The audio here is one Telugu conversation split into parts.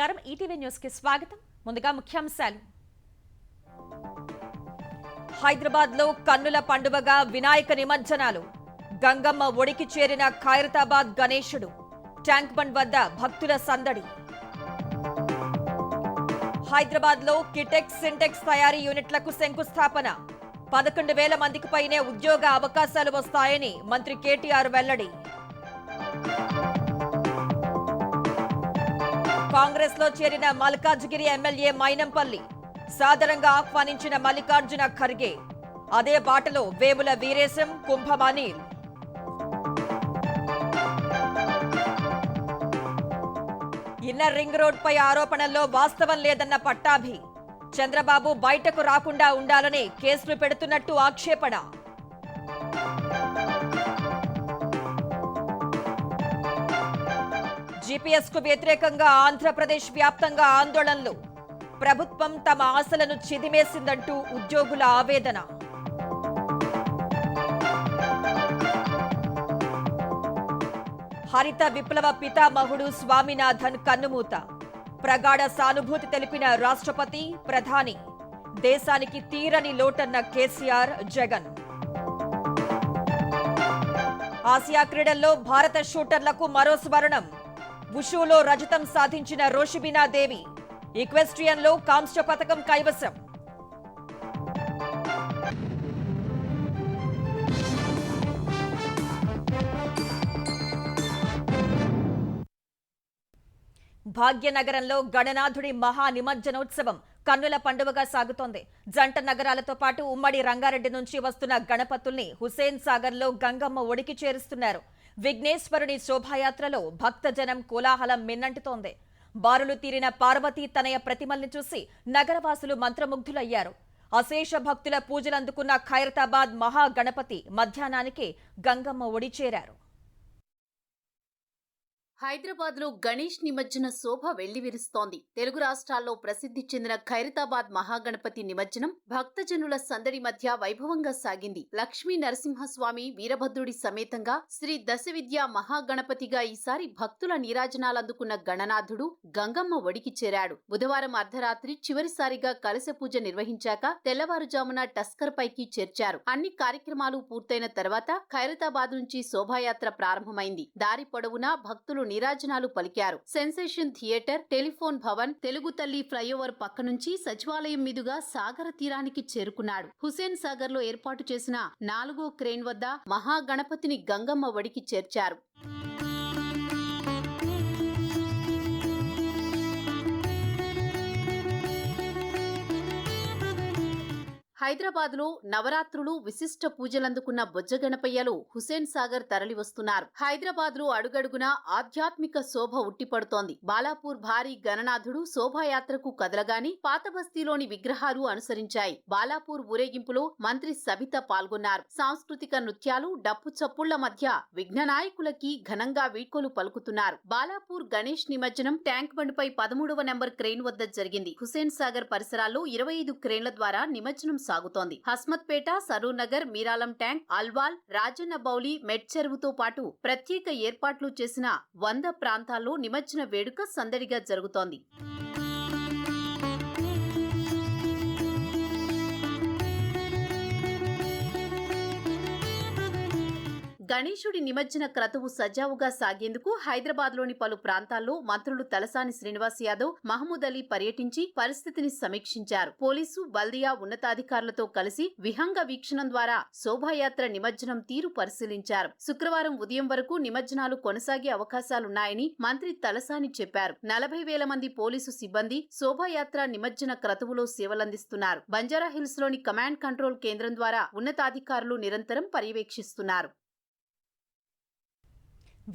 నమస్కారం ఈటీవీ న్యూస్ కి స్వాగతం. ముందుగా ముఖ్యాంశాలు. హైదరాబాద్ లో కన్నుల పండువగా వినాయక నిమజ్జనాలు. గంగమ్మ ఒడికి చేరిన ఖైరతాబాద్ గణేశుడు. ట్యాంక్ బండ్ వద్ద భక్తుల సందడి. హైదరాబాద్ లో కిటెక్స్ సింటెక్స్ తయారీ యూనిట్లకు శంకుస్థాపన. 11,000 మందికి పైనే ఉద్యోగ అవకాశాలు వస్తాయని మంత్రి కేటీఆర్ వెల్లడి. కాంగ్రెస్ లో చేరిన మల్కాజ్గిరి ఎమ్మెల్యే మైనంపల్లి సాదరంగా ఆహ్వానించిన మల్లికార్జున ఖర్గే. అదే బాటలో Vemula Veeresham, Kumbham Anil. Inner ring road పై ఆరోపణల్లో వాస్తవం లేదన్న పట్టాభి. చంద్రబాబు బయటకు రాకుండా ఉండాలని కేసులు పెడుతున్నట్టు ఆక్షేపణ. జీపీఎస్ కు వ్యతిరేకంగా ఆంధ్రప్రదేశ్ వ్యాప్తంగా ఆందోళనలు. ప్రభుత్వం తమ ఆశలను చిదిమేసిందంటూ ఉద్యోగుల ఆవేదన. హరిత విప్లవ పితామహుడు స్వామినాథన్ కన్నుమూత. ప్రగాఢ సానుభూతి తెలిపిన రాష్ట్రపతి, ప్రధాని. దేశానికి తీరని లోటన్న కేసీఆర్, జగన్. ఆసియా క్రీడల్లో భారత షూటర్లకు మరో స్వర్ణం. వుషూలో రజతం సాధించిన రోషిబినా దేవి. ఈక్వెస్ట్రియన్లో కాంస్య పతకం కైవసం. భాగ్యనగరంలో గణనాథుడి మహా నిమజ్జనోత్సవం కన్నుల పండువగా సాగుతోంది. జంట నగరాలతో పాటు ఉమ్మడి రంగారెడ్డి నుంచి వస్తున్న గణపతుల్ని హుసేన్ సాగర్ లో గంగమ్మ ఒడికి చేరుస్తున్నారు. విఘ్నేశ్వరుని శోభాయాత్రలో భక్తజనం కోలాహలం మిన్నంటుతోంది. బారులు తీరిన పార్వతీ తనయ ప్రతిమల్ని చూసి నగరవాసులు మంత్రముగ్ధులయ్యారు. అశేష భక్తుల పూజలందుకున్న ఖైరతాబాద్ మహాగణపతి మధ్యాహ్నానికి గంగమ్మ ఒడి చేరారు. హైదరాబాద్ లో గణేష్ నిమజ్జన శోభ వెళ్లివిరుస్తోంది. తెలుగు రాష్ట్రాల్లో ప్రసిద్ధి చెందిన ఖైరతాబాద్ మహాగణపతి నిమజ్జనం భక్తజనుల సందడి మధ్య వైభవంగా సాగింది. లక్ష్మీ నరసింహస్వామి, వీరభద్రుడి సమేతంగా శ్రీ దశవిద్యా మహాగణపతిగా ఈసారి భక్తుల నీరాజనాలందుకున్న గణనాథుడు గంగమ్మ ఒడికి చేరాడు. బుధవారం అర్ధరాత్రి చివరిసారిగా కలశ పూజ నిర్వహించాక తెల్లవారుజామున టస్కర్ పైకి చేర్చారు. అన్ని కార్యక్రమాలు పూర్తయిన తర్వాత ఖైరతాబాద్ నుంచి శోభాయాత్ర ప్రారంభమైంది. దారి పొడవునా భక్తులు నీరాజనాలు పలికారు. Sensation theatre, telephone Bhavan, Telugu తల్లి ఫ్లైఓవర్ పక్క నుంచి సచివాలయం మీదుగా సాగర తీరానికి చేరుకున్నాడు. హుసేన్ సాగర్ లో ఏర్పాటు చేసిన 4వ క్రేన్ వద్ద మహాగణపతిని గంగమ్మ ఒడికి చేర్చారు. హైదరాబాద్ లో నవరాత్రులు విశిష్ట పూజలందుకున్న బొజ్జగణపయ్యలు హుసేన్ సాగర్ తరలివస్తున్నారు. హైదరాబాద్ లో అడుగడుగునా ఆధ్యాత్మిక శోభ ఉట్టిపడుతోంది. బాలాపూర్ భారీ గణనాథుడు శోభాయాత్రకు కదలగాని పాత బస్తీలోని విగ్రహాలు అనుసరించాయి. బాలాపూర్ ఊరేగింపులో మంత్రి సబిత పాల్గొన్నారు. సాంస్కృతిక నృత్యాలు, డప్పు చప్పుళ్ల మధ్య విఘ్ననాయకులకి ఘనంగా వీడ్కోలు పలుకుతున్నారు. బాలాపూర్ గణేష్ నిమజ్జనం ట్యాంక్ బండ్ పై 13వ నెంబర్ క్రేన్ వద్ద జరిగింది. హుసేన్ సాగర్ పరిసరాల్లో 25 క్రేన్ల ద్వారా నిమజ్జనం సాగుతోంది. హస్మత్పేట, సరూర్ నగర్, మీరాలం ట్యాంక్, అల్వాల్, రాజన్న బౌలి, మెట్ చెరువుతో పాటు ప్రత్యేక ఏర్పాట్లు చేసిన 100 ప్రాంతాల్లో నిమజ్జన వేడుక సందడిగా జరుగుతోంది. గణేశుడి నిమజ్జన క్రతువు సజావుగా సాగేందుకు హైదరాబాద్ లోని పలు ప్రాంతాల్లో మంత్రులు తలసాని శ్రీనివాస్ యాదవ్, మహమూద్ అలీ పర్యటించి పరిస్థితిని సమీక్షించారు. పోలీసు, బల్దియా ఉన్నతాధికారులతో కలిసి విహంగ వీక్షణం ద్వారా శోభాయాత్ర నిమజ్జనం తీరు పరిశీలించారు. శుక్రవారం ఉదయం వరకు నిమజ్జనాలు కొనసాగే అవకాశాలున్నాయని మంత్రి తలసాని చెప్పారు. 40,000 మంది పోలీసు సిబ్బంది శోభాయాత్ర నిమజ్జన క్రతువులో సేవలందిస్తున్నారు. బంజారాహిల్స్ లోని కమాండ్ కంట్రోల్ కేంద్రం ద్వారా ఉన్నతాధికారులు నిరంతరం పర్యవేక్షిస్తున్నారు.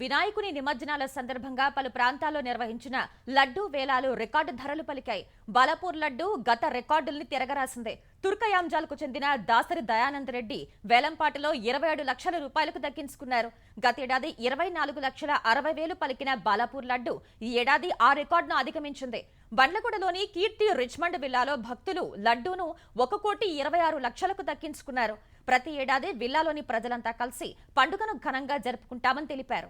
వినాయకుని నిమజ్జనాల సందర్భంగా పలు ప్రాంతాల్లో నిర్వహించిన లడ్డూ వేలాలు రికార్డు ధరలు పలికాయి. బాలాపూర్ లడ్డూ గత రికార్డుల్ని తిరగరాసిందే. తుర్కయాంజాలకు చెందిన దాసరి దయానంద్ రెడ్డి వేలంపాటలో 27 లక్షల రూపాయలకు దక్కించుకున్నారు. గతేడాది 24,60,000 పలికిన బాలాపూర్ లడ్డు ఈ ఏడాది ఆ రికార్డును అధిగమించింది. బండ్లగూడలోని కీర్తి రిచ్మండ్ విల్లాలో భక్తులు లడ్డూను 1,26,00,000కు దక్కించుకున్నారు. ప్రతి ఏడాది విల్లాలోని ప్రజలంతా కలిసి పండుగను ఘనంగా జరుపుకుంటామని తెలిపారు.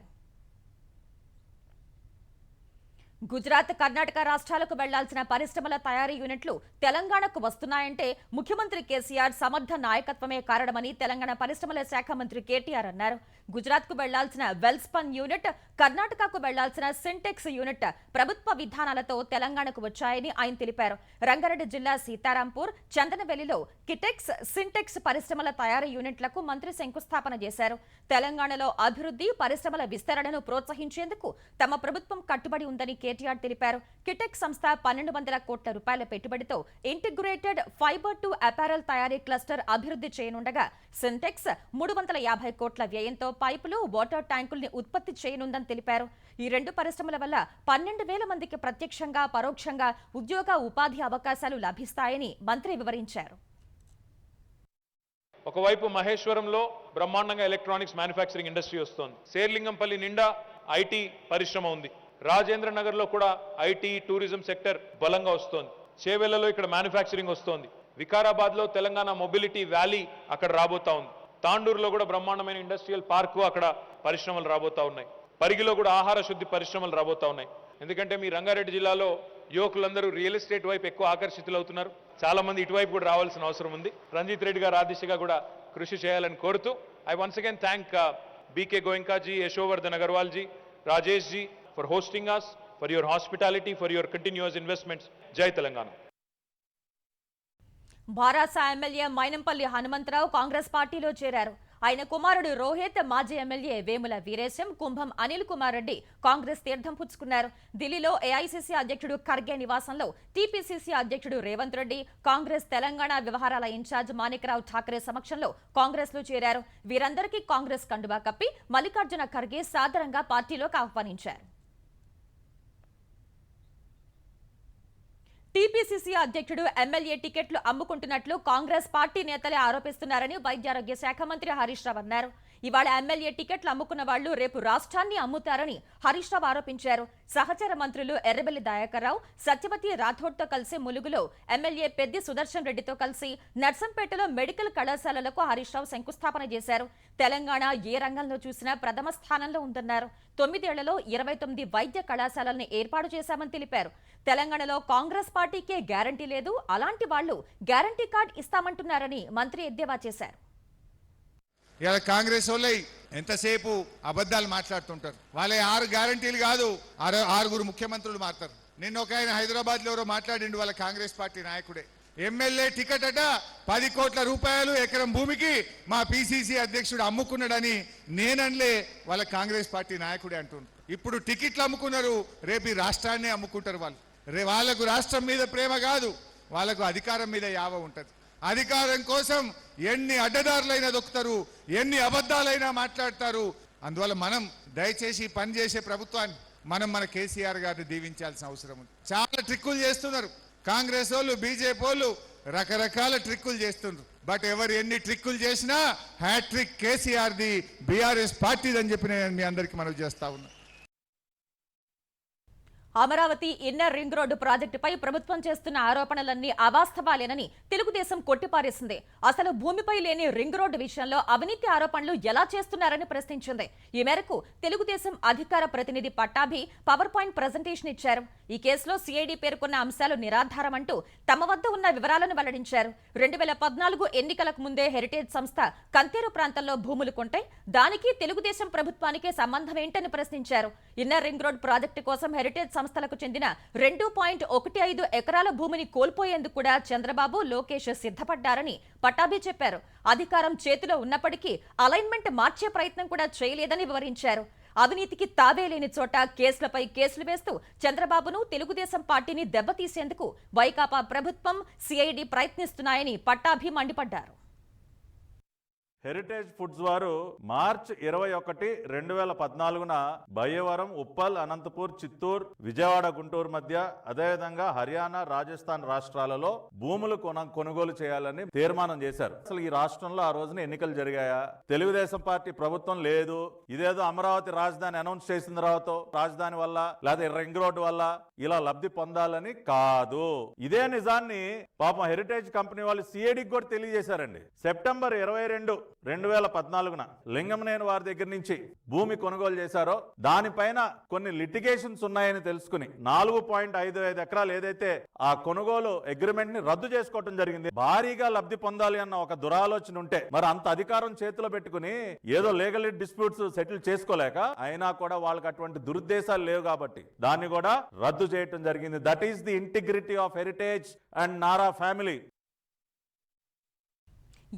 గుజరాత్, కర్ణాటక రాష్ట్రాలకు వెళ్లాల్సిన పరిశ్రమల తయారీ యూనిట్లు తెలంగాణకు వస్తున్నాయంటే ముఖ్యమంత్రి కేసీఆర్ సమర్థ నాయకత్వమే కారణమని తెలంగాణ పరిశ్రమల శాఖ మంత్రి కేటీఆర్ అన్నారు. గుజరాత్కు వెళ్లాల్సిన వెల్స్పన్ యూనిట్, కర్ణాటకకు వెళ్లాల్సిన సింటెక్స్ యూనిట్ ప్రభుత్వ విధానాలతో తెలంగాణకు వచ్చాయని ఆయన తెలిపారు. రంగారెడ్డి జిల్లా సీతారాంపూర్, చందనవెల్లిలో కిటెక్స్, సింటెక్స్ పరిశ్రమల తయారీ యూనిట్లకు మంత్రి శంకుస్థాపన చేశారు. తెలంగాణలో అభివృద్ధి, పరిశ్రమల విస్తరణను ప్రోత్సహించేందుకు తమ ప్రభుత్వం కట్టుబడి ఉందని కేటీఆర్ తెలిపారు. కిటెక్స్ సంస్థ 1200 కోట్ల రూపాయల పెట్టుబడితో ఇంటిగ్రేటెడ్ ఫైబర్ టు అపారల్ తయారీ క్లస్టర్ అభివృద్ధి చేయనుండగా, సింటెక్స్ 350 కోట్ల వ్యయంతో పైపులు, వాటర్ ట్యాంకుల్ని ఉత్పత్తి చేయనుందని తెలిపారు. ఈ రెండు పరిశ్రమల వల్ల 12,000 మందికి ప్రత్యక్షంగా, పరోక్షంగా ఉద్యోగ, ఉపాధి అవకాశాలు లభిస్తాయని మంత్రి వివరించారు. ఒకవైపు మహేశ్వరంలో బ్రహ్మాండంగా ఎలక్ట్రానిక్స్ మ్యానుఫ్యాక్చరింగ్ ఇండస్ట్రీ వస్తోంది. శేర్లింగంపల్లి నిండా ఐటీ పరిశ్రమ ఉంది. రాజేంద్ర నగర్ లో కూడా ఐటీ, టూరిజం సెక్టర్ బలంగా వస్తోంది. చేవెళ్లలో ఇక్కడ మ్యానుఫ్యాక్చరింగ్ వస్తోంది. వికారాబాద్ లో తెలంగాణ మొబిలిటీ వ్యాలీ అక్కడ రాబోతా ఉంది. తాండూరులో కూడా బ్రహ్మాండమైన ఇండస్ట్రియల్ పార్కు, అక్కడ పరిశ్రమలు రాబోతా ఉన్నాయి. పరిగిలో కూడా ఆహార శుద్ధి పరిశ్రమలు రాబోతా ఉన్నాయి. ఎందుకంటే మీ రంగారెడ్డి జిల్లాలో యువకులందరూ రియల్ ఎస్టేట్ వైపు ఎక్కువ ఆకర్షితులవుతున్నారు. చాలా మంది ఇటువైపు కూడా రావాల్సిన అవసరం ఉంది. రంజిత్ రెడ్డి గారు ఆ దిశగా కూడా కృషి చేయాలని కోరుతూ I once again thank B K Goenkaji, Yashovardhan Agarwal ji, Rajesh ji for hosting us, for your hospitality, for your continuous investments. Jai Telangana. Bharasa MLA Mynampally Hanumantharao Congress పార్టీలో చేరారు. ఆయన కుమారుడు రోహిత్, మాజీ ఎమ్మెల్యే వేముల వీరేశం, కుంభం అనిల్ కుమార్ రెడ్డి కాంగ్రెస్ తీర్థం పుచ్చుకున్నారు. ఢిల్లీలో ఏఐసీసీ అధ్యక్షుడు ఖర్గే నివాసంలో టీపీసీసీ అధ్యక్షుడు రేవంత్ రెడ్డి, కాంగ్రెస్ తెలంగాణ వ్యవహారాల ఇన్ఛార్జ్ మాణిక్రావు ఠాకరే సమక్షంలో కాంగ్రెస్ లో చేరారు. వీరందరికీ కాంగ్రెస్ కండువా కప్పి మల్లికార్జున ఖర్గే సాదరంగా పార్టీలోకి ఆహ్వానించారు. టీపీసీసీ అధ్యక్షుడు ఎమ్మెల్యే టికెట్లు అమ్ముకుంటున్నట్లు కాంగ్రెస్ పార్టీ నేతలే ఆరోపిస్తున్నారని వైద్యారోగ్య శాఖ మంత్రి హరీష్ రావు అన్నారు. ఇవాళ ఎమ్మెల్యే టికెట్లు అమ్ముకున్న వాళ్లు రేపు రాష్ట్రాన్ని అమ్ముతారని హరీష్ రావు ఆరోపించారు. సహచర మంత్రులు ఎర్రబెల్లి దయాకర్ రావు, సత్యవతి రాథోడ్తో కలిసి ములుగులో ఎమ్మెల్యే పెద్ది సుదర్శన్ రెడ్డితో కలిసి నర్సంపేటలో మెడికల్ కళాశాలలకు హరీష్ రావు శంకుస్థాపన చేశారు. తెలంగాణ ఏ రంగంలో చూసినా ప్రథమ స్థానంలో ఉందన్నారు. 9 ఏళ్లలో 29 వైద్య కళాశాలల్ని ఏర్పాటు చేశామని తెలిపారు. తెలంగాణలో కాంగ్రెస్ పార్టీకే గ్యారంటీ లేదు, అలాంటి వాళ్లు గ్యారంటీ కార్డు ఇస్తామంటున్నారని మంత్రి ఎద్దేవా చేశారు. ఇలా కాంగ్రెస్ వాళ్ళే ఎంతసేపు అబద్ధాలు మాట్లాడుతుంటారు. వాళ్ళే 6 గ్యారంటీలు కాదు, 6 ముఖ్యమంత్రులు మారుతారు. నిన్న ఒక ఆయన హైదరాబాద్ లో ఎవరో మాట్లాడిండు, వాళ్ళ కాంగ్రెస్ పార్టీ నాయకుడే. ఎమ్మెల్యే టికెట్ అట 10 కోట్ల రూపాయలు ఎకరం భూమికి మా పిసిసి అధ్యక్షుడు అమ్ముకున్నాడని నేనన్లే, వాళ్ళ కాంగ్రెస్ పార్టీ నాయకుడే అంటున్నారు. ఇప్పుడు టికెట్లు అమ్ముకున్నారు, రేపు ఈ రాష్ట్రాన్ని అమ్ముకుంటారు. వాళ్ళకు రాష్ట్రం మీద ప్రేమ కాదు, వాళ్ళకు అధికారం మీద యావ ఉంటది. అధికారం కోసం ఎన్ని అడ్డదారులైనా దొక్కుతారు, ఎన్ని అబద్ధాలైనా మాట్లాడతారు. అందువల్ల మనం దయచేసి పని చేసే ప్రభుత్వాన్ని మన కేసీఆర్ గారిని దీవించాల్సిన అవసరం ఉంది. చాలా ట్రిక్కులు చేస్తున్నారు కాంగ్రెస్ వాళ్ళు, బీజేపీ వాళ్ళు రకరకాల ట్రిక్కులు చేస్తున్నారు. బట్ ఎవరు ఎన్ని ట్రిక్కులు చేసినా హ్యాట్రిక్ కేసీఆర్ది, బీఆర్ఎస్ పార్టీదని చెప్పి నేను మీ అందరికీ మనవి చేస్తా ఉన్నా. అమరావతి ఇన్నర్ రింగ్ రోడ్డు ప్రాజెక్టుపై ప్రభుత్వం చేస్తున్న ఆరోపణలన్నీ అవాస్తవాలేనని తెలుగుదేశం కొట్టిపారేసింది. అసలు భూమిపై లేని రింగ్ రోడ్డు విషయంలో అవినీతి ఆరోపణలు ఎలా చేస్తున్నారని ప్రశ్నించింది. ఈ మేరకు తెలుగుదేశం అధికార ప్రతినిధి పట్టాభి పవర్ పాయింట్ ప్రజెంటేషన్ ఇచ్చారు. ఈ కేసులో సిఐడి పేర్కొన్న అంశాలు నిరాధారమంటూ తమ వద్ద ఉన్న వివరాలను వెల్లడించారు. 2014 ఎన్నికలకు ముందే హెరిటేజ్ సంస్థ కంతేరు ప్రాంతంలో భూములు కొంటే దానికి తెలుగుదేశం ప్రభుత్వానికి సంబంధం ఏంటని ప్రశ్నించారు. ఇన్నర్ రింగ్ రోడ్ ప్రాజెక్టు కోసం హెరిటేజ్ సంస్థలకు చెందిన 2.15 ఎకరాల భూమిని కోల్పోయేందుకు కూడా చంద్రబాబు, లోకేష్ సిద్ధపడ్డారని పట్టాభి చెప్పారు. అధికారం చేతిలో ఉన్నప్పటికీ అలైన్మెంట్ మార్చే ప్రయత్నం కూడా చేయలేదని వివరించారు. అవినీతికి తావే లేని చోట కేసులపై కేసులు వేస్తూ చంద్రబాబును, తెలుగుదేశం పార్టీని దెబ్బతీసేందుకు వైకాపా ప్రభుత్వం, సిఐడి ప్రయత్నిస్తున్నాయని పట్టాభి మండిపడ్డారు. హెరిటేజ్ ఫుడ్స్ వారు మార్చ్ 21, 2014న బయ్యవరం, ఉప్పల్, అనంతపూర్, చిత్తూరు, విజయవాడ, గుంటూరు మధ్య, అదేవిధంగా హర్యానా, రాజస్థాన్ రాష్ట్రాలలో భూములు కొనుగోలు చేయాలని తీర్మానం చేశారు. అసలు ఈ రాష్ట్రంలో ఆ రోజున ఎన్నికలు జరిగాయా? తెలుగుదేశం పార్టీ ప్రభుత్వం లేదు, ఇదేదో అమరావతి రాజధాని అనౌన్స్ చేసిన తర్వాత రాజధాని వల్ల లేదా రింగ్ రోడ్డు వల్ల ఇలా లబ్ధి పొందాలని కాదు. ఇదే నిజాన్ని పాపం హెరిటేజ్ కంపెనీ వాళ్ళు సిఐడికి కూడా తెలియజేశారండి. సెప్టెంబర్ 22 2014న లింగంనేని వారి దగ్గర నుంచి భూమి కొనుగోలు చేశారో దానిపైన కొన్ని లిటిగేషన్స్ ఉన్నాయని తెలుసుకుని 4.55 ఎకరాలు ఏదైతే ఆ కొనుగోలు అగ్రిమెంట్ ని రద్దు చేసుకోవడం జరిగింది. భారీగా లబ్ధి పొందాలి అన్న ఒక దురాలోచన ఉంటే మరి అంత అధికారం చేతిలో పెట్టుకుని ఏదో లీగల్ డిస్ప్యూట్స్ సెటిల్ చేసుకోలేక అయినా కూడా వాళ్ళకి అటువంటి దురుద్దేశాలు లేవు కాబట్టి దాన్ని కూడా రద్దు చేయటం జరిగింది. That is the integrity of heritage and Nara family.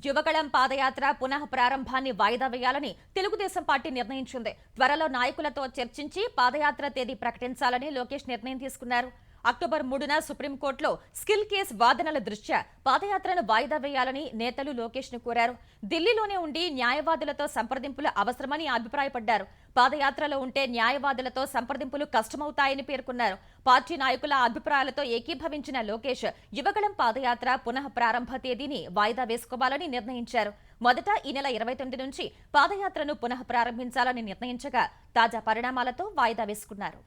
Yuvagalam padayatra పునః ప్రారంభాన్ని వాయిదా వేయాలని తెలుగుదేశం పార్టీ నిర్ణయించింది. త్వరలో నాయకులతో చర్చించి పాదయాత్ర తేదీ ప్రకటించాలని లోకేష్ నిర్ణయం తీసుకున్నారు. అక్టోబర్ 3న సుప్రీంకోర్టులో స్కిల్ కేసు వాదనల దృష్ట్యా పాదయాత్రను వాయిదా వేయాలని నేతలు లోకేష్ ను కోరారు. ఢిల్లీలోనే ఉండి న్యాయవాదులతో సంప్రదింపులు అవసరమని అభిప్రాయపడ్డారు. పాదయాత్రలో ఉంటే న్యాయవాదులతో సంప్రదింపులు కష్టమవుతాయని పేర్కొన్నారు. పార్టీ నాయకుల అభిప్రాయాలతో ఏకీభవించిన లోకేష్ యువగళం పాదయాత్ర పునః ప్రారంభ తేదీని వాయిదా వేసుకోవాలని నిర్ణయించారు. మొదట ఈ నెల 29 నుంచి పాదయాత్రను పునః ప్రారంభించాలని నిర్ణయించగా తాజా పరిణామాలతో వాయిదా వేసుకున్నారు.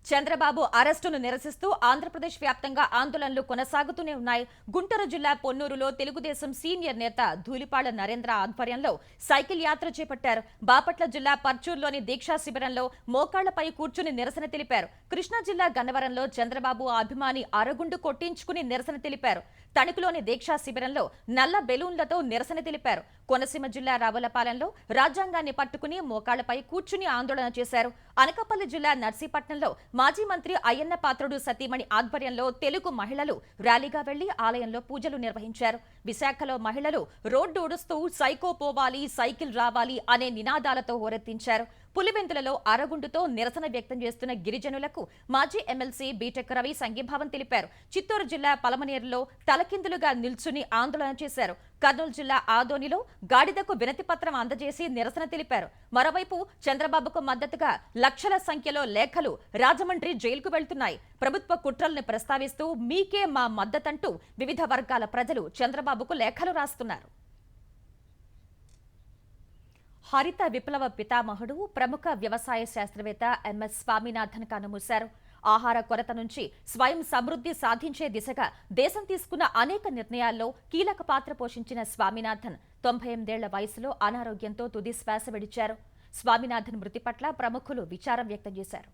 చంద్రబాబు అరెస్టును నిరసిస్తూ ఆంధ్రప్రదేశ్ వ్యాప్తంగా ఆందోళనలు కొనసాగుతూనే ఉన్నాయి. గుంటూరు జిల్లా పొన్నూరులో తెలుగుదేశం సీనియర్ నేత ధూళిపాళ్ల నరేంద్ర ఆధ్వర్యంలో సైకిల్ యాత్ర చేపట్టారు. బాపట్ల జిల్లా పర్చూరులోని దీక్షా శిబిరంలో మోకాళ్లపై కూర్చుని నిరసన తెలిపారు. కృష్ణా జిల్లా గన్నవరంలో చంద్రబాబు అభిమాని అరగుండు కొట్టించుకుని నిరసన తెలిపారు. తణుకులోని దీక్షా శిబిరంలో నల్ల బెలూన్లతో నిరసన తెలిపారు. కోనసీమ జిల్లా రావులపాలెంలో రాజ్యాంగాన్ని పట్టుకుని మోకాళ్లపై కూర్చుని ఆందోళన చేశారు. అనకాపల్లి జిల్లా నర్సీపట్నంలో మాజీ మంత్రి అయ్యన్న పాత్రుడు సతీమణి ఆధ్వర్యంలో తెలుగు మహిళలు ర్యాలీగా వెళ్లి ఆలయంలో పూజలు నిర్వహించారు. విశాఖలో మహిళలు రోడ్డు ఉడుస్తూ సైకో పోవాలి, సైకిల్ రావాలి అనే నినాదాలతో హోరెత్తించారు. పులివెందులలో అరగుండుతో నిరసన వ్యక్తం చేస్తున్న గిరిజనులకు మాజీ ఎమ్మెల్సీ బీటెక్ రవి సంఘీభావం తెలిపారు. చిత్తూరు జిల్లా పలమనేరులో తలకిందులుగా నిల్చుని ఆందోళన చేశారు. కర్నూలు జిల్లా ఆదోనిలో గాడిదకు వినతి పత్రం అందజేసి నిరసన తెలిపారు. మరోవైపు చంద్రబాబుకు మద్దతుగా లక్షల సంఖ్యలో లేఖలు రాజమండ్రి జైలుకు వెళ్తున్నాయి. ప్రభుత్వ కుట్రల్ని ప్రస్తావిస్తూ మీకే మా మద్దతంటూ వివిధ వర్గాల ప్రజలు చంద్రబాబుకు లేఖలు రాస్తున్నారు. హరిత విప్లవ పితామహుడు ప్రముఖ వ్యవసాయ శాస్త్రవేత్త ఎంఎస్ స్వామినాథన్ కన్నుమూశారు. ఆహార కొరత నుంచి స్వయం సమృద్ధి సాధించే దిశగా దేశం తీసుకున్న అనేక నిర్ణయాల్లో కీలక పాత్ర పోషించిన స్వామినాథన్ 98 ఏళ్ల వయసులో అనారోగ్యంతో తుది శ్వాస విడిచారు. స్వామినాథన్ మృతి పట్ల ప్రముఖులు విచారం వ్యక్తం చేశారు.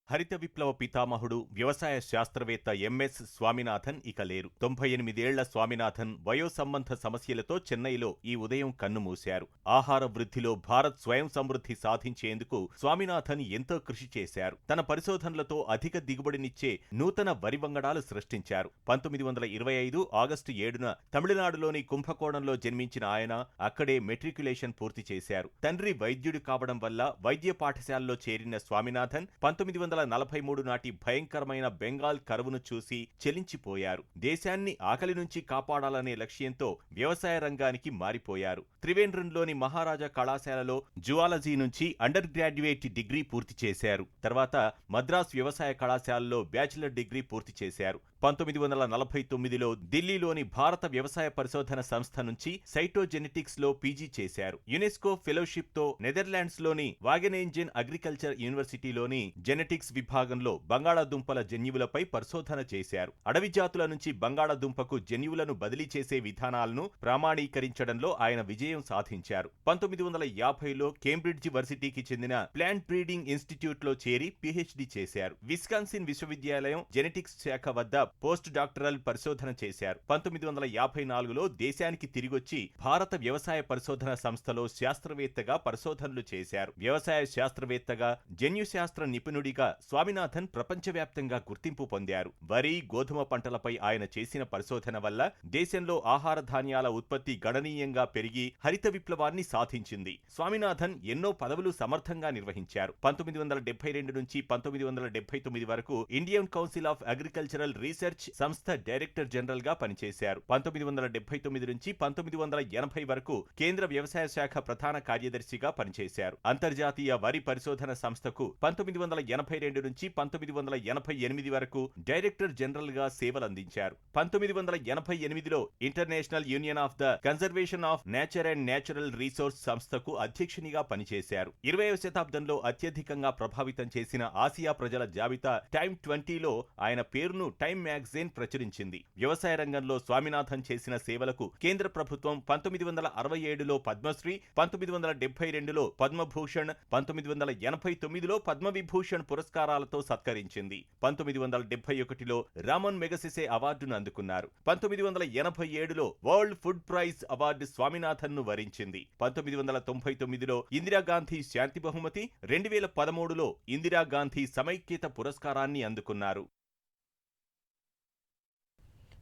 హరిత విప్లవ పితామహుడు వ్యవసాయ శాస్త్రవేత్త ఎంఎస్ స్వామినాథన్ ఇక లేరు. 98 ఏళ్ల స్వామినాథన్ వయోసంబంధ సమస్యలతో చెన్నైలో ఈ ఉదయం కన్నుమూశారు. ఆహార వృద్ధిలో భారత్ స్వయం సమృద్ధి సాధించేందుకు స్వామినాథన్ ఎంతో కృషి చేశారు. తన పరిశోధనలతో అధిక దిగుబడినిచ్చే నూతన వరి వంగడాలు సృష్టించారు. 1925 ఆగస్టు 7న తమిళనాడులోని కుంభకోణంలో జన్మించిన ఆయన అక్కడే మెట్రిక్యులేషన్ పూర్తి చేశారు. తండ్రి వైద్యుడు కావడం వల్ల వైద్య పాఠశాలలో చేరిన స్వామినాథన్ 1943 నాటి భయంకరమైన బెంగాల్ కరువును చూసి చెలించిపోయారు. దేశాన్ని ఆకలి నుంచి కాపాడాలనే లక్ష్యంతో వ్యవసాయ రంగానికి మారిపోయారు. త్రివేంద్రంలోని మహారాజా కళాశాలలో జువాలజీ నుంచి అండర్ గ్రాడ్యుయేట్ డిగ్రీ పూర్తి చేశారు. తర్వాత మద్రాస్ వ్యవసాయ కళాశాలలో బ్యాచిలర్ డిగ్రీ పూర్తి చేశారు. 1949లో ఢిల్లీలోని భారత వ్యవసాయ పరిశోధన సంస్థ నుంచి సైటోజెనెటిక్స్ లో పీజీ చేశారు. యునెస్కో ఫెలోషిప్ తో నెదర్లాండ్స్ లోని వాగెనేంజెన్ అగ్రికల్చర్ యూనివర్సిటీలోని జెనెటిక్స్ విభాగంలో బంగాళాదుంపల జన్యువులపై పరిశోధన చేశారు. అడవి జాతుల నుంచి బంగాళాదుంపకు జన్యువులను బదిలీ చేసే విధానాలను ప్రామాణీకరించడంలో ఆయన విజయం సాధించారు. 1950లో కేంబ్రిడ్జ్ వర్సిటీకి చెందిన ప్లాంట్ బ్రీడింగ్ ఇన్స్టిట్యూట్ లో చేరి పీహెచ్డీ చేశారు. విస్కాన్సిన్ విశ్వవిద్యాలయం జెనెటిక్స్ శాఖ వద్ద పోస్ట్ డాక్టరల్ పరిశోధన చేశారు. 1954లో దేశానికి తిరిగొచ్చి భారత వ్యవసాయ పరిశోధన సంస్థలో శాస్త్రవేత్తగా పరిశోధనలు చేశారు. వ్యవసాయ శాస్త్రవేత్తగా, జన్యు శాస్త్ర నిపుణుడిగా స్వామినాథన్ ప్రపంచవ్యాప్తంగా గుర్తింపు పొందారు. వరి, గోధుమ పంటలపై ఆయన చేసిన పరిశోధన వల్ల దేశంలో ఆహార ధాన్యాల ఉత్పత్తి గణనీయంగా పెరిగి హరిత విప్లవాన్ని సాధించింది. స్వామినాథన్ ఎన్నో పదవులు సమర్థంగా నిర్వహించారు. 1972 నుంచి 1979 వరకు Indian council of agricultural research సంస్థ డైరెక్టర్ జనరల్ గా పనిచేశారు. 1979 నుంచి 1980 వరకు కేంద్ర వ్యవసాయ శాఖ ప్రధాన కార్యదర్శిగా పనిచేశారు. అంతర్జాతీయ వరి పరిశోధన సంస్థకు 1982 నుంచి 1988 వరకు డైరెక్టర్ జనరల్ గా సేవలందించారు. 1988లో international union of the conservation of nature and natural resource సంస్థకు అధ్యక్షునిగా పనిచేశారు. 20వ శతాబ్దంలో అత్యధికంగా ప్రభావితం చేసిన ఆసియా ప్రజల జాబితా టైమ్ 20లో ఆయన పేరును టైమ్ మ్యాగజైన్ ప్రచురించింది. వ్యవసాయ రంగంలో స్వామినాథన్ చేసిన సేవలకు కేంద్ర ప్రభుత్వం 1967లో పద్మశ్రీ, 1972లో పద్మభూషణ్, 1989లో పద్మవిభూషణ్ పురస్కారాలతో సత్కరించింది. 1971లో రామన్ మెగసెసే అవార్డును అందుకున్నారు. 1987లో world food prize award Swaminathan ను వరించింది. 1999లో ఇందిరాగాంధీ శాంతి బహుమతి, 2013లో ఇందిరాగాంధీ సమైక్యత పురస్కారాన్ని అందుకున్నారు.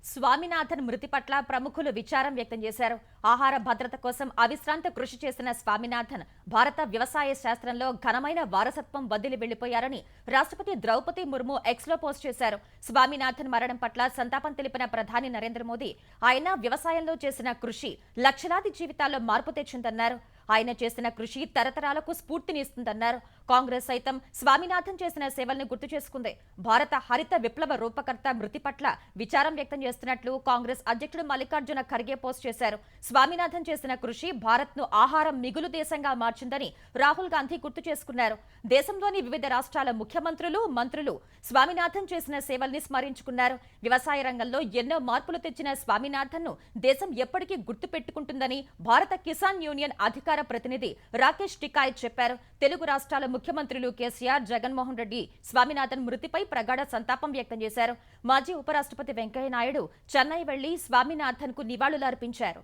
స్వామినాథన్ మృతి పట్ల ప్రముఖులు విచారం వ్యక్తం చేశారు. ఆహార భద్రత కోసం అవిశ్రాంత కృషి చేసిన స్వామినాథన్ భారత వ్యవసాయ శాస్త్రంలో ఘనమైన వారసత్వం వదిలి వెళ్లిపోయారని రాష్ట్రపతి ద్రౌపది ముర్ము ఎక్స్లో పోస్ట్ చేశారు. స్వామినాథన్ మరణం పట్ల సంతాపం తెలిపిన ప్రధాని నరేంద్ర మోదీ ఆయన వ్యవసాయంలో చేసిన కృషి లక్షలాది జీవితాల్లో మార్పు తెచ్చిందన్నారు. ఆయన చేసిన కృషి తరతరాలకు స్ఫూర్తినిస్తుందన్నారు. కాంగ్రెస్ సైతం స్వామినాథన్ చేసిన సేవలను గుర్తు చేసుకుంది. భారత హరిత విప్లవ రూపకర్త మృతి పట్ల విచారం వ్యక్తం చేస్తున్నట్లు కాంగ్రెస్ అధ్యక్షుడు మల్లికార్జున ఖర్గే పోస్ట్ చేశారు. స్వామినాథన్ చేసిన కృషి భారత్ ను ఆహారం మిగులు దేశంగా మార్చిందని రాహుల్ గాంధీ గుర్తు చేసుకున్నారు. దేశంలోని వివిధ రాష్ట్రాల ముఖ్యమంత్రులు, మంత్రులు స్వామినాథన్ చేసిన సేవల్ని స్మరించుకున్నారు. వ్యవసాయ రంగంలో ఎన్నో మార్పులు తెచ్చిన స్వామినాథన్ ను దేశం ఎప్పటికీ గుర్తు పెట్టుకుంటుందని భారత కిసాన్ యూనియన్ అధికార ప్రతినిధి రాకేష్ టికాయత్ చెప్పారు. తెలుగు రాష్ట్రాల ముఖ్యమంత్రులు కేసీఆర్, జగన్మోహన్ రెడ్డి స్వామినాథన్ మృతిపై ప్రగాఢ సంతాపం వ్యక్తం చేశారు. మాజీ ఉపరాష్ట్రపతి వెంకయ్యనాయుడు చెన్నై వెళ్లి స్వామినాథన్ కు నివాళులర్పించారు.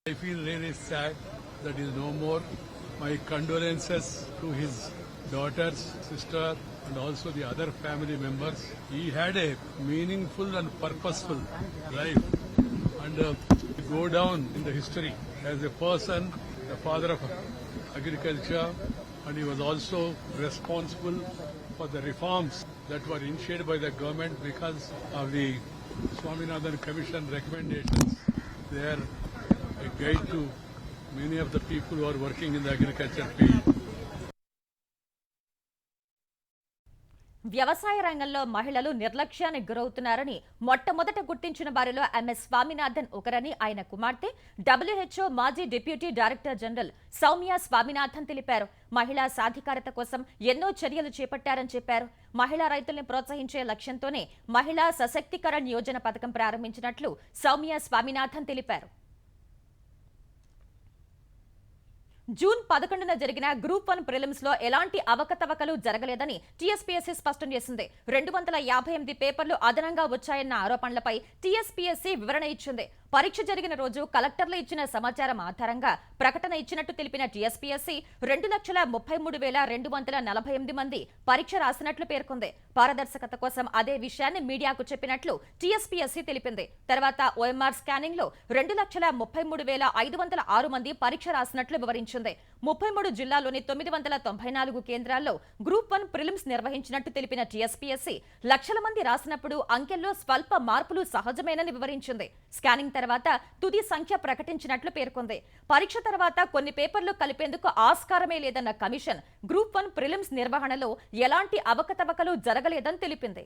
I feel really sad that he is no more. My condolences to his daughters, sister and also the other family members. He had a meaningful and purposeful life and go down in the history as a person, the father of agriculture, and he was also responsible for the reforms that were initiated by the government because of the Swaminathan Commission recommendations. They are a guide to many of the people who are working in the agriculture field. వ్యవసాయ రంగంలో మహిళలు నిర్లక్ష్యానికి గురవుతున్నారని మొట్టమొదట గుర్తించిన వారిలో ఎంఎస్ స్వామినాథన్ ఒకరని ఆయన కుమార్తె WHO మాజీ deputy director general Soumya Swaminathan తెలిపారు. మహిళా సాధికారత కోసం ఎన్నో చర్యలు చేపట్టారని చెప్పారు. మహిళా రైతుల్ని ప్రోత్సహించే లక్ష్యంతోనే మహిళా సశక్తీకరణ యోజన పథకం ప్రారంభించినట్లు సౌమ్య స్వామినాథన్ తెలిపారు. జూన్ 11న జరిగిన గ్రూప్ 1 ప్రిలిమ్స్ లో ఎలాంటి అవకతవకలు జరగలేదని టీఎస్పీఎస్సీ స్పష్టం చేసింది. 258 పేపర్లు అదనంగా వచ్చాయన్న ఆరోపణలపై టీఎస్పీఎస్సీ వివరణ ఇచ్చింది. పరీక్ష జరిగిన రోజు కలెక్టర్లు ఇచ్చిన సమాచారం ఆధారంగా ప్రకటన ఇచ్చినట్టు తెలిపిన టీఎస్పీఎస్సీ 2,33,248 మంది పరీక్ష రాసినట్లు పేర్కొంది. పారదర్శకత కోసం అదే విషయాన్ని మీడియాకు చెప్పినట్లు టీఎస్పీఎస్సీ తెలిపింది. తర్వాత ఓఎంఆర్ స్కానింగ్ లో 2,33,506 మంది పరీక్ష రాసినట్లు వివరించింది. 33 జిల్లాల్లోని 994 కేంద్రాల్లో గ్రూప్ 1 ప్రిలిమ్స్ నిర్వహించినట్టు తెలిపిన టీఎస్పీఎస్సీ లక్షల మంది రాసినప్పుడు అంకెల్లో స్వల్ప మార్పులు సహజమేనని వివరించింది. స్కానింగ్ తర్వాత తుది సంఖ్య ప్రకటించినట్లు పేర్కొంది. పరీక్ష తర్వాత కొన్ని పేపర్లు కలిపేందుకు ఆస్కారమే లేదన్న కమిషన్ గ్రూప్ 1 ప్రిలిమ్స్ నిర్వహణలో ఎలాంటి అవకతవకలు జరగలేదని తెలిపింది.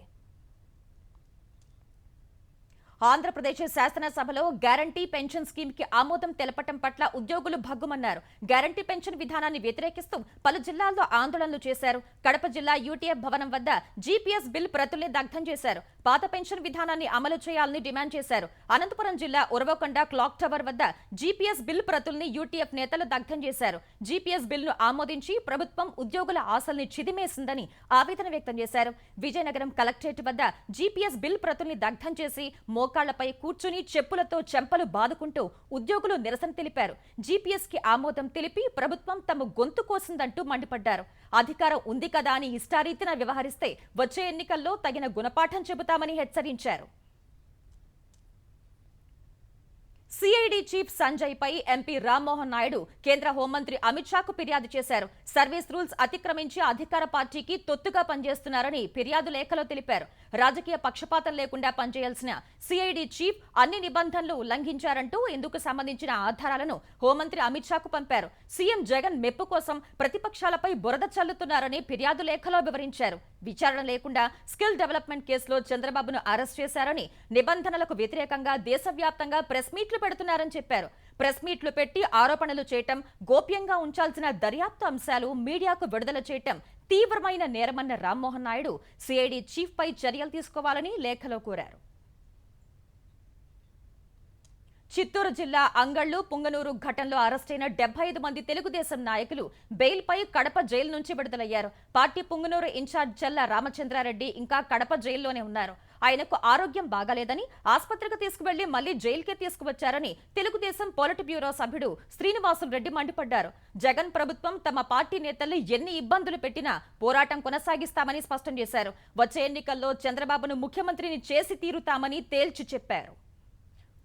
ఆంధ్రప్రదేశ్ శాసనసభలో గ్యారంటీ పెన్షన్ స్కీమ్ కి ఆమోదం తెలపటం పట్ల ఉద్యోగులు భగ్గుమన్నారు. గ్యారంటీ పెన్షన్ విధానాన్ని వ్యతిరేకిస్తూ పలు జిల్లాల్లో ఆందోళనలు చేశారు. కడప జిల్లా యూటీఎఫ్ భవనం వద్ద జీపీఎస్ బిల్ ప్రతుల్ని దగ్ధం చేశారు. పాత పెన్షన్ విధానాన్ని అమలు చేయాలని డిమాండ్ చేశారు. అనంతపురం జిల్లా ఉరవకొండ క్లాక్ టవర్ వద్ద జీపీఎస్ బిల్ ప్రతుల్ని యూటీఎఫ్ నేతలు దగ్ధం చేశారు. జీపీఎస్ బిల్ ను ఆమోదించి ప్రభుత్వం ఉద్యోగుల ఆశల్ని చిదిమేసిందని ఆవేదన వ్యక్తం చేశారు. విజయనగరం కలెక్టరేట్ వద్ద జీపీఎస్ బిల్ ప్రతుల్ని దగ్ధం చేసి మోకాళ్లపై కూర్చుని చెప్పులతో చెంపలు బాదుకుంటూ ఉద్యోగులు నిరసన తెలిపారు. జీపీఎస్ కి ఆమోదం తెలిపి ప్రభుత్వం తమ గొంతు కోసిందంటూ మండిపడ్డారు. అధికారం ఉంది కదా అని ఇష్టారీతిన వ్యవహరిస్తే వచ్చే ఎన్నికల్లో తగిన గుణపాఠం చెబుతామని హెచ్చరించారు. సిఐడి చీఫ్ సంజయ్ పై ఎంపీ రామ్మోహన్ నాయుడు కేంద్ర హోంమంత్రి అమిత్ షాకు ఫిర్యాదు చేశారు. సర్వీస్ రూల్స్ అతిక్రమించి అధికార పార్టీకి తొత్తుగా పనిచేస్తున్నారని ఫిర్యాదు లేఖలో తెలిపారు. రాజకీయ పక్షపాతం లేకుండా పనిచేయాల్సిన సిఐడి చీఫ్ అన్ని నిబంధనలు ఉల్లంఘించారంటూ ఇందుకు సంబంధించిన ఆధారాలను హోంమంత్రి అమిత్ షాకు పంపారు. సీఎం జగన్ మెప్పు కోసం ప్రతిపక్షాలపై బురద చల్లుతున్నారని ఫిర్యాదు లేఖలో వివరించారు. విచారణ లేకుండా స్కిల్ డెవలప్మెంట్ కేసులో చంద్రబాబును అరెస్ట్ చేశారని, నిబంధనలకు వ్యతిరేకంగా దేశవ్యాప్తంగా ప్రెస్ మీట్లు పెడుతున్నారని చెప్పారు. ప్రెస్ మీట్లు పెట్టి ఆరోపణలు చేయటం, గోప్యంగా ఉంచాల్సిన దర్యాప్తు అంశాలు మీడియాకు విడుదల చేయటం తీవ్రమైన నేరమన్న రామ్మోహన్ నాయుడు సిఐడి చీఫ్ పై చర్యలు తీసుకోవాలని లేఖలో కోరారు. చిత్తూరు జిల్లా అంగళ్లు, పుంగనూరు ఘటనలో అరెస్టైన 75 మంది తెలుగుదేశం నాయకులు బెయిల్పై కడప జైలు నుంచి విడుదలయ్యారు. పార్టీ పుంగనూరు ఇన్ఛార్జ్ చెల్ల రామచంద్రారెడ్డి ఇంకా కడప జైల్లోనే ఉన్నారు. ఆయనకు ఆరోగ్యం బాగాలేదని ఆసుపత్రికి తీసుకువెళ్లి మళ్లీ జైలుకే తీసుకువచ్చారని తెలుగుదేశం పొలిట్ బ్యూరో సభ్యుడు శ్రీనివాసులు రెడ్డి మండిపడ్డారు. జగన్ ప్రభుత్వం తమ పార్టీ నేతల్ని ఎన్ని ఇబ్బందులు పెట్టినా పోరాటం కొనసాగిస్తామని స్పష్టం చేశారు. వచ్చే ఎన్నికల్లో చంద్రబాబును ముఖ్యమంత్రిని చేసి తీరుతామని తేల్చి చెప్పారు.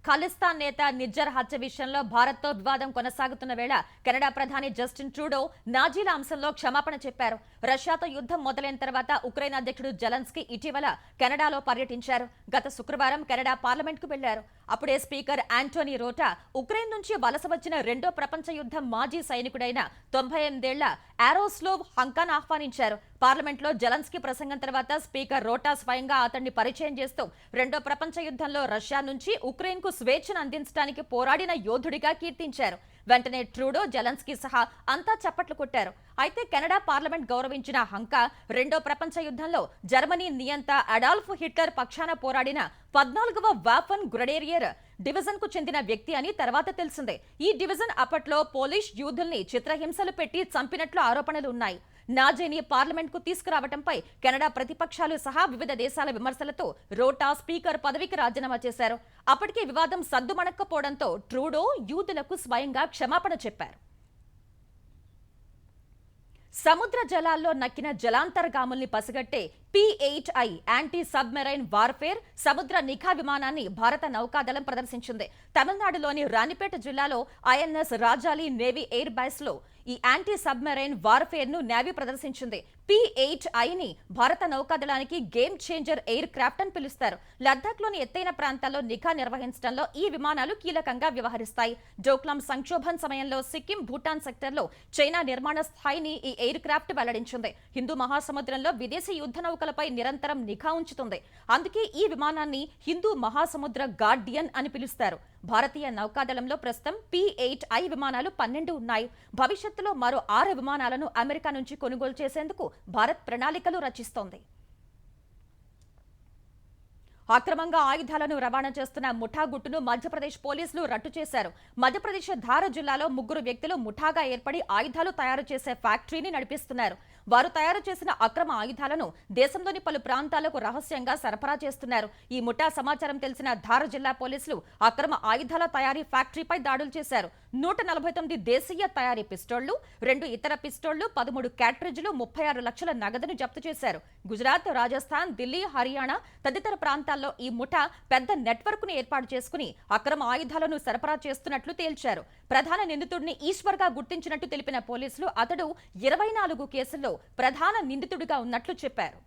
ఖలిస్తాన్ నేత నిజ్జర్ హత్య విషయంలో భారత్తో వివాదం కొనసాగుతున్న వేళ కెనడా ప్రధాని జస్టిన్ ట్రూడో నాజీల అంశంలో క్షమాపణ చెప్పారు. రష్యాతో యుద్ధం మొదలైన తర్వాత ఉక్రెయిన్ అధ్యక్షుడు జెలెన్స్కీ ఇటీవల కెనడాలో పర్యటించారు. గత శుక్రవారం కెనడా పార్లమెంట్కు వెళ్లారు. అప్పుడే స్పీకర్ యాంటోనీ రోటా ఉక్రెయిన్ నుంచి వలస వచ్చిన రెండో ప్రపంచ యుద్ధం మాజీ సైనికుడైన 98 ఏళ్ల యారోస్లోవ్ హంకాన్ ఆహ్వానించారు. పార్లమెంట్లో జెలెన్స్కీ ప్రసంగం తర్వాత స్పీకర్ రోటా స్వయంగా అతన్ని పరిచయం చేస్తూ రెండో ప్రపంచ యుద్ధంలో రష్యా నుంచి ఉక్రెయిన్ కు స్వేచ్ఛను అందించడానికి పోరాడిన యోధుడిగా కీర్తించారు. వెంటనే ట్రూడో, జెలెన్స్కీ సహా అంతా చప్పట్లు కొట్టారు. అయితే కెనడా పార్లమెంట్ గౌరవించిన హంకా రెండో ప్రపంచ యుద్ధంలో జర్మనీ నియంత అడాల్ఫ్ హిట్లర్ పక్షాన పోరాడిన 14వ వాఫన్ గ్రెనేడియర్ డివిజన్ కు చెందిన వ్యక్తి అని తర్వాత తెలిసిందే. ఈ డివిజన్ అప్పట్లో పోలిష్ యూదుల్ని చిత్రహింసలు పెట్టి చంపినట్లు ఆరోపణలు ఉన్నాయి. నాజీని పార్లమెంట్ కు తీసుకురావడంపై కెనడా ప్రతిపక్షాలు సహా వివిధ దేశాల విమర్శలతో రోటా స్పీకర్ పదవికి రాజీనామా చేశారు. అప్పటికే వివాదం సద్దుమణక్కపోవడంతో ట్రూడో యూదులకు స్వయంగా క్షమాపణ చెప్పారు. సముద్ర జలాల్లో నక్కిన జలాంతర్గాముల్ని పసిగట్టే P-8I యాంటీ సబ్మెరైన్ వార్ఫేర్ సముద్ర నిఘా విమానాన్ని భారత నౌకాదళం ప్రదర్శించింది. తమిళనాడులోని రాణిపేట జిల్లాలో INS Rajali navy air base లో ఈ యాంటీ సబ్మెరైన్ వార్ఫేర్ ను నేవీ ప్రదర్శించింది. P-8Iని భారత నౌకాదళానికి గేమ్ చేంజర్ ఎయిర్ క్రాఫ్ట్ అని పిలుస్తారు. లద్దాఖ్లోని ఎత్తైన ప్రాంతాల్లో నిఘా నిర్వహించడంలో ఈ విమానాలు కీలకంగా వ్యవహరిస్తాయి. డోక్లాం సంక్షోభం సమయంలో సిక్కిం, భూటాన్ సెక్టర్లో చైనా నిర్మాణ స్థాయిని ఈ ఎయిర్ క్రాఫ్ట్ వెల్లడించింది. హిందూ మహాసముద్రంలో విదేశీ యుద్ధ నౌకలపై నిరంతరం నిఘా ఉంచుతుంది. అందుకే ఈ విమానాన్ని హిందూ మహాసముద్ర గార్డియన్ అని పిలుస్తారు. భారతీయ నౌకాదళంలో ప్రస్తుతం P-8I విమానాలు 12 ఉన్నాయి. భవిష్యత్తులో మరో 6 విమానాలను అమెరికా నుంచి కొనుగోలు చేసేందుకు భారత్ ప్రణాళికలు రచిస్తోంది. అక్రమంగా ఆయుధాలను రవాణా చేస్తున్న ముఠా గుట్టును మధ్యప్రదేశ్ పోలీసులు రట్టు చేశారు. మధ్యప్రదేశ్ ధార్ జిల్లాలో 3 వ్యక్తులు ముఠాగా ఏర్పడి ఆయుధాలు తయారు చేసే ఫ్యాక్టరీని నడిపిస్తున్నారు. వారు తయారు చేసిన అక్రమ ఆయుధాలను దేశంలోని పలు ప్రాంతాలకు రహస్యంగా సరఫరా చేస్తున్నారు. ఈ ముఠా సమాచారం తెలిసిన ధార్ జిల్లా పోలీసులు అక్రమ ఆయుధాల తయారీ ఫ్యాక్టరీపై దాడులు చేశారు. 149 దేశీయ తయారీ పిస్టోళ్లు, 2 ఇతర పిస్టోళ్లు, 13 క్యాట్రిడ్జ్లు, 36 లక్షల నగదును జప్తు చేశారు. గుజరాత్, రాజస్థాన్, ఢిల్లీ, హర్యానా తదితర ప్రాంతాల్లో ఈ ముఠా పెద్ద నెట్వర్క్ ను ఏర్పాటు చేసుకుని అక్రమ ఆయుధాలను సరఫరా చేస్తున్నట్లు తేల్చారు. ప్రధాన నిందితుడిని ఈశ్వర్ గా గుర్తించినట్టు తెలిపిన పోలీసులు అతడు 24 కేసుల్లో ప్రధాన నిందితుడిగా ఉన్నట్లు చెప్పారు.